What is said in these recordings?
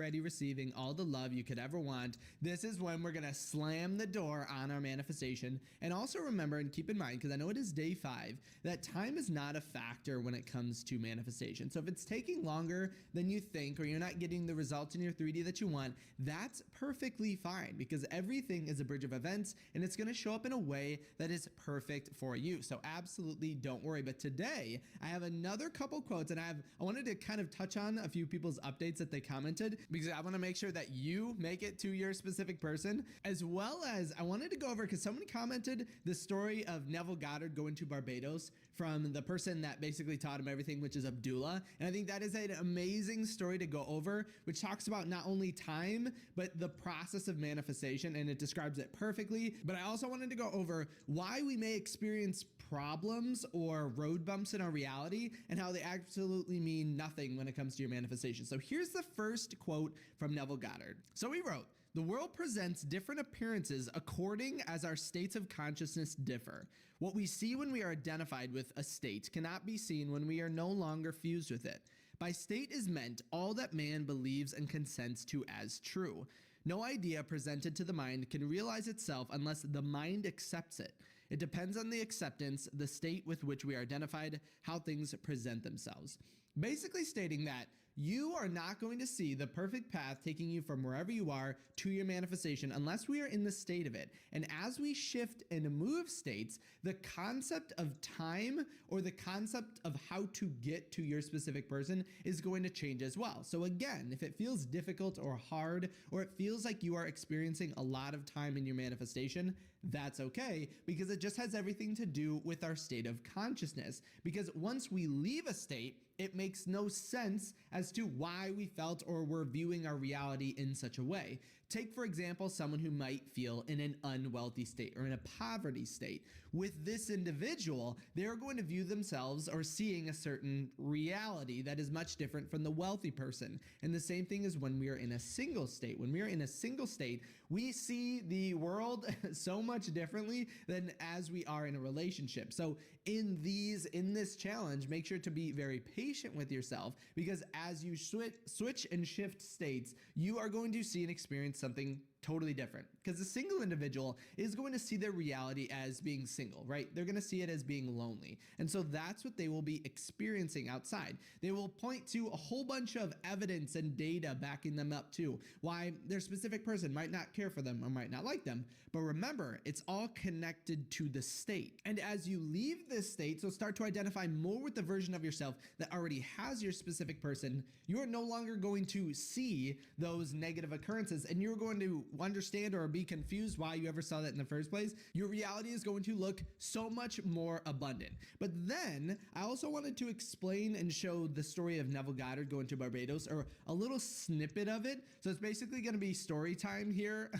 already receiving all the love you could ever want, this is when we're gonna slam the door on our manifestation. And also remember and keep in mind, because I know it is day 5, that time is not a factor when it comes to manifestation. So if it's taking longer than you think, or you're not getting the results in your 3D that you want, that's perfectly fine, because everything is a bridge of events and it's gonna show up in a way that is perfect for you. So absolutely don't worry. But today I have another couple quotes, and I wanted to kind of touch on a few people's updates that they commented, because I want to make sure that you make it to your specific person, as well as I wanted to go over, because someone commented the story of Neville Goddard going to Barbados from the person that basically taught him everything, which is Abdullah. And I think that is an amazing story to go over, which talks about not only time, but the process of manifestation, and it describes it perfectly. But I also wanted to go over why we may experience problems or road bumps in our reality, and how they absolutely mean nothing when it comes to your manifestation. So here's the first quote from Neville Goddard. So he wrote, "The world presents different appearances according as our states of consciousness differ. What we see when we are identified with a state cannot be seen when we are no longer fused with it. By state is meant all that man believes and consents to as true. No idea presented to the mind can realize itself unless the mind accepts it. It depends on the acceptance, the state with which we are identified, how things present themselves." Basically stating that you are not going to see the perfect path taking you from wherever you are to your manifestation unless we are in the state of it. And as we shift and move states, the concept of time, or the concept of how to get to your specific person, is going to change as well. So again, if it feels difficult or hard, or it feels like you are experiencing a lot of time in your manifestation, that's okay, because it just has everything to do with our state of consciousness. Because once we leave a state, it makes no sense as to why we felt or were viewing our reality in such a way. Take, for example, someone who might feel in an unwealthy state or in a poverty state. With this individual, they're going to view themselves or seeing a certain reality that is much different from the wealthy person. And the same thing is when we are in a single state. When we are in a single state, we see the world so much differently than as we are in a relationship. So in this challenge, make sure to be very patient with yourself, because as you switch and shift states, you are going to see and experience something totally different. Because a single individual is going to see their reality as being single, right? They're going to see it as being lonely. And so that's what they will be experiencing outside. They will point to a whole bunch of evidence and data backing them up too, why their specific person might not care for them or might not like them. But remember, it's all connected to the state. And as you leave this state, so start to identify more with the version of yourself that already has your specific person, you are no longer going to see those negative occurrences, and you're going to understand or be confused why you ever saw that in the first place. Your reality is going to look so much more abundant. But then I also wanted to explain and show the story of Neville Goddard going to Barbados, or a little snippet of it. So it's basically going to be story time here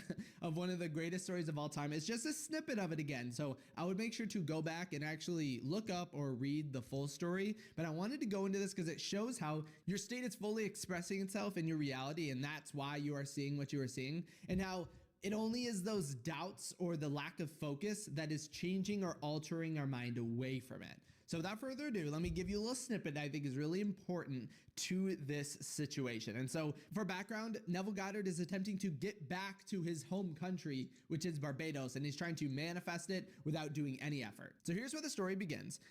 of one of the greatest stories of all time. It's just a snippet of it again. So I would make sure to go back and actually look up or read the full story. But I wanted to go into this because it shows how your state is fully expressing itself in your reality, and that's why you are seeing what you are seeing, and how it only is those doubts or the lack of focus that is changing or altering our mind away from it. So without further ado, let me give you a little snippet that I think is really important to this situation. And so for background, Neville Goddard is attempting to get back to his home country, which is Barbados, and he's trying to manifest it without doing any effort. So here's where the story begins.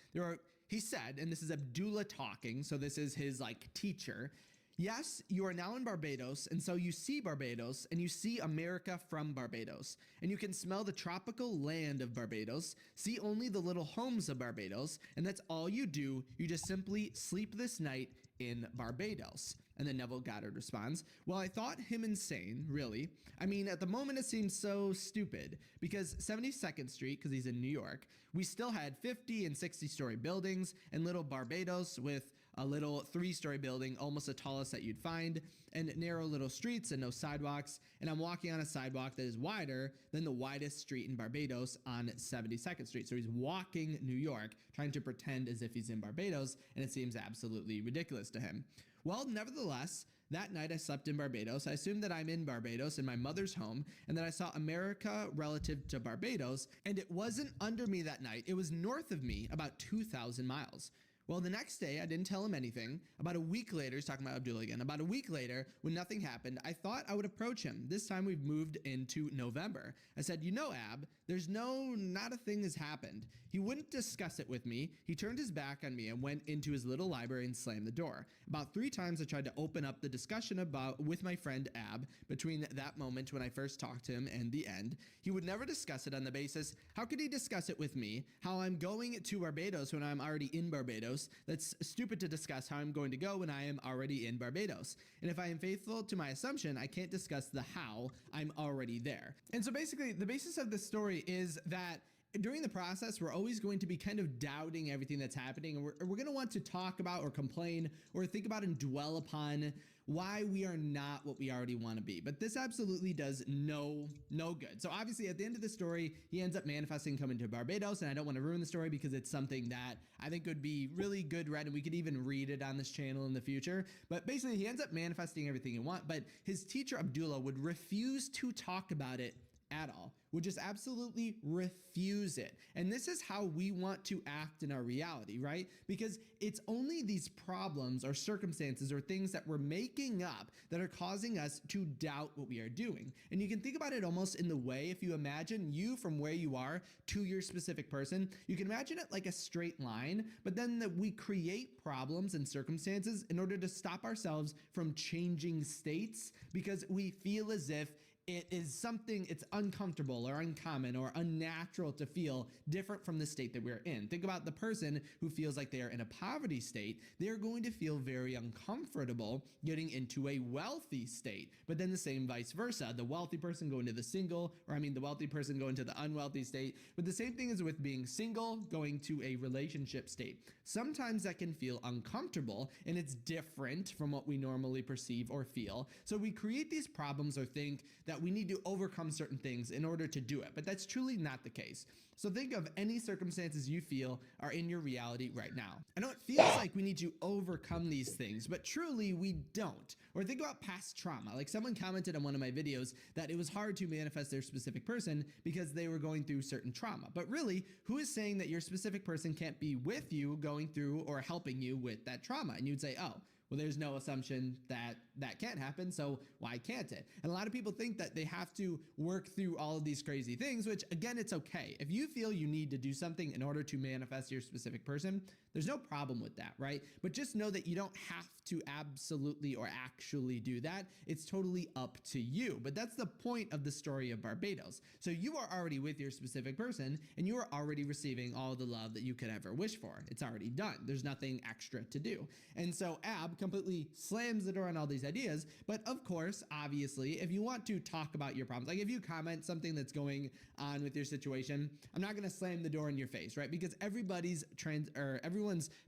He said, and this is Abdullah talking, so this is his teacher, "Yes, you are now in Barbados, and so you see Barbados, and you see America from Barbados, and you can smell the tropical land of Barbados, see only the little homes of Barbados, and that's all you do. You just simply sleep this night in Barbados." And then Neville Goddard responds, "Well, I thought him insane, really. I mean, at the moment it seems so stupid, because 72nd Street, because he's in New York, we still had 50 and 60-story buildings, and little Barbados with a little 3-story building, almost the tallest that you'd find, and narrow little streets and no sidewalks, and I'm walking on a sidewalk that is wider than the widest street in Barbados on 72nd Street. So he's walking New York, trying to pretend as if he's in Barbados, and it seems absolutely ridiculous to him. Well, nevertheless, that night I slept in Barbados. I assumed that I'm in Barbados in my mother's home, and that I saw America relative to Barbados, and it wasn't under me that night. It was north of me, about 2,000 miles. Well, the next day, I didn't tell him anything. About a week later, he's talking about Abdullah again. About a week later, when nothing happened, I thought I would approach him. This time we've moved into November. I said, you know, Ab, not a thing has happened. He wouldn't discuss it with me. He turned his back on me and went into his little library and slammed the door. About 3 times I tried to open up the discussion with my friend Ab between that moment when I first talked to him and the end. He would never discuss it on the basis, how could he discuss it with me? How I'm going to Barbados when I'm already in Barbados? That's stupid to discuss how I'm going to go when I am already in Barbados. And if I am faithful to my assumption, I can't discuss the how I'm already there. And so basically the basis of this story is that during the process, we're always going to be kind of doubting everything that's happening. And we're going to want to talk about or complain or think about and dwell upon why we are not what we already want to be. But this absolutely does no good. So obviously at the end of the story, he ends up manifesting coming to Barbados, and I don't want to ruin the story because it's something that I think would be really good read, and we could even read it on this channel in the future. But basically he ends up manifesting everything he wants, but his teacher Abdullah would refuse to talk about it at all, would just absolutely refuse it. And this is how we want to act in our reality, right? Because it's only these problems or circumstances or things that we're making up that are causing us to doubt what we are doing. And you can think about it almost in the way, if you imagine you from where you are to your specific person, you can imagine it like a straight line, but then that we create problems and circumstances in order to stop ourselves from changing states because we feel as if it is something, it's uncomfortable or uncommon or unnatural to feel different from the state that we're in. Think about the person who feels like they are in a poverty state. They're going to feel very uncomfortable getting into a wealthy state, but then the same vice versa. The wealthy person go into the wealthy person go into the unwealthy state. But the same thing is with being single, going to a relationship state. Sometimes that can feel uncomfortable and it's different from what we normally perceive or feel. So we create these problems or think that we need to overcome certain things in order to do it, but that's truly not the case. So think of any circumstances you feel are in your reality right now. I know it feels like we need to overcome these things, but truly we don't. Or think about past trauma. Like someone commented on one of my videos that it was hard to manifest their specific person because they were going through certain trauma. But really, who is saying that your specific person can't be with you going through or helping you with that trauma? And you'd say, oh, well, there's no assumption that that can't happen, so why can't it? And a lot of people think that they have to work through all of these crazy things, which again, it's okay. If you feel you need to do something in order to manifest your specific person, there's no problem with that, right? But just know that you don't have to absolutely or actually do that. It's totally up to you. But that's the point of the story of Barbados. So you are already with your specific person and you are already receiving all the love that you could ever wish for. It's already done. There's nothing extra to do. And so Ab completely slams the door on all these ideas. But of course, obviously, if you want to talk about your problems, like if you comment something that's going on with your situation, I'm not going to slam the door in your face, right? Because everyone's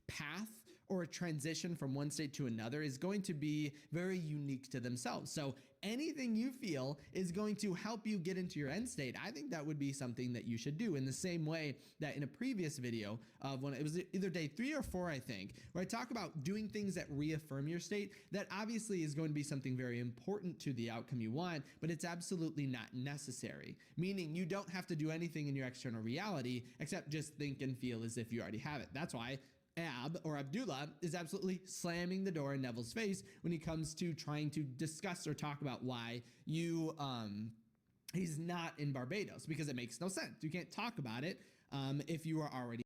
path or a transition from one state to another is going to be very unique to themselves. So anything you feel is going to help you get into your end state. I think that would be something that you should do in the same way that in a previous video of when it was either day 3 or 4, I think, where I talk about doing things that reaffirm your state. That obviously is going to be something very important to the outcome you want, but it's absolutely not necessary. Meaning you don't have to do anything in your external reality except just think and feel as if you already have it. That's why Ab or Abdullah is absolutely slamming the door in Neville's face when he comes to trying to discuss or talk about why he's not in Barbados, because it makes no sense. You can't talk about it if you are already